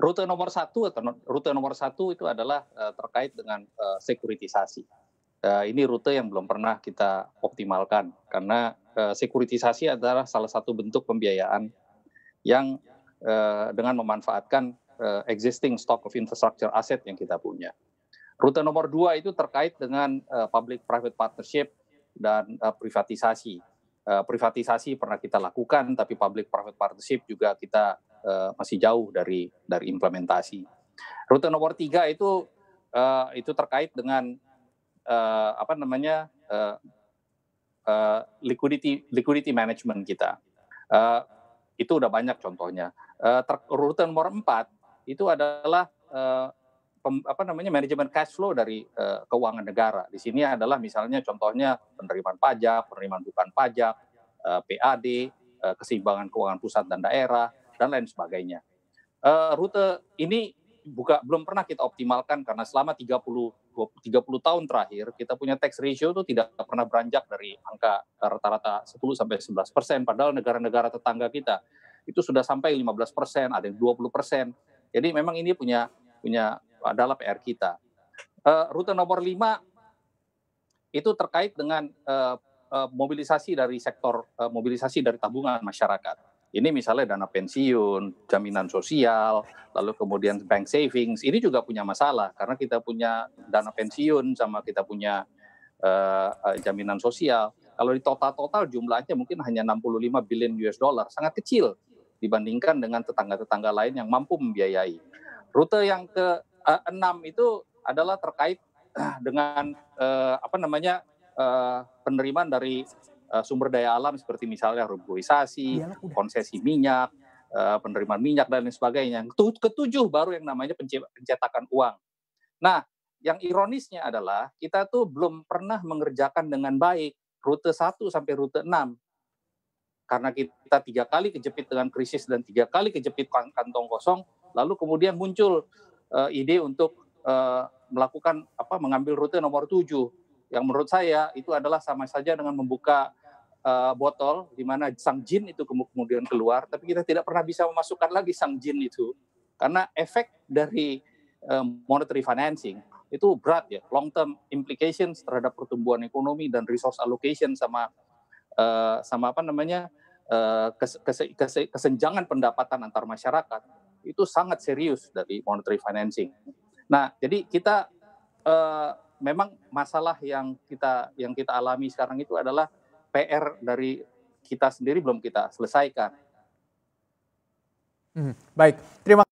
Rute nomor satu itu adalah terkait dengan sekuritisasi. Ini rute yang belum pernah kita optimalkan karena sekuritisasi adalah salah satu bentuk pembiayaan yang dengan memanfaatkan existing stock of infrastructure asset yang kita punya. Rute nomor 2 itu terkait dengan public-private partnership dan privatisasi. Privatisasi pernah kita lakukan, tapi public-private partnership juga kita masih jauh dari implementasi. Rute nomor 3 itu terkait dengan liquidity management kita. Itu udah banyak contohnya. Rute nomor 4 itu adalah manajemen cash flow dari keuangan negara. Di sini adalah misalnya contohnya penerimaan pajak, penerimaan bukan pajak, PAD, keseimbangan keuangan pusat dan daerah, dan lain sebagainya. Rute ini belum pernah kita optimalkan karena selama 30 tahun terakhir kita punya tax ratio itu tidak pernah beranjak dari angka rata-rata 10-11%, padahal negara-negara tetangga kita itu sudah sampai 15%, ada yang 20%. Jadi memang ini punya adalah PR kita. Rute nomor 5 itu terkait dengan mobilisasi dari sektor mobilisasi dari tabungan masyarakat. Ini misalnya dana pensiun, jaminan sosial, lalu kemudian bank savings. Ini juga punya masalah karena kita punya dana pensiun sama kita punya jaminan sosial. Kalau di total jumlahnya mungkin hanya 65 billion US dollar, sangat kecil dibandingkan dengan tetangga-tetangga lain yang mampu membiayai. Rute yang ke-6 itu adalah terkait dengan penerimaan dari sumber daya alam seperti misalnya reboisasi, konsesi minyak, penerimaan minyak dan lain sebagainya. Ketujuh baru yang namanya pencetakan uang. Nah, yang ironisnya adalah kita tuh belum pernah mengerjakan dengan baik rute 1 sampai rute 6. Karena kita 3 kali kejepit dengan krisis dan 3 kali kejepit kantong kosong, lalu kemudian muncul ide untuk mengambil rute nomor 7. Yang menurut saya itu adalah sama saja dengan membuka botol di mana sang jin itu kemudian keluar, tapi kita tidak pernah bisa memasukkan lagi sang jin itu karena efek dari monetary financing itu berat ya, long term implications terhadap pertumbuhan ekonomi dan resource allocation sama kesenjangan pendapatan antar masyarakat itu sangat serius dari monetary financing. Nah, jadi kita memang masalah yang kita alami sekarang itu adalah PR dari kita sendiri belum kita selesaikan. Baik, terima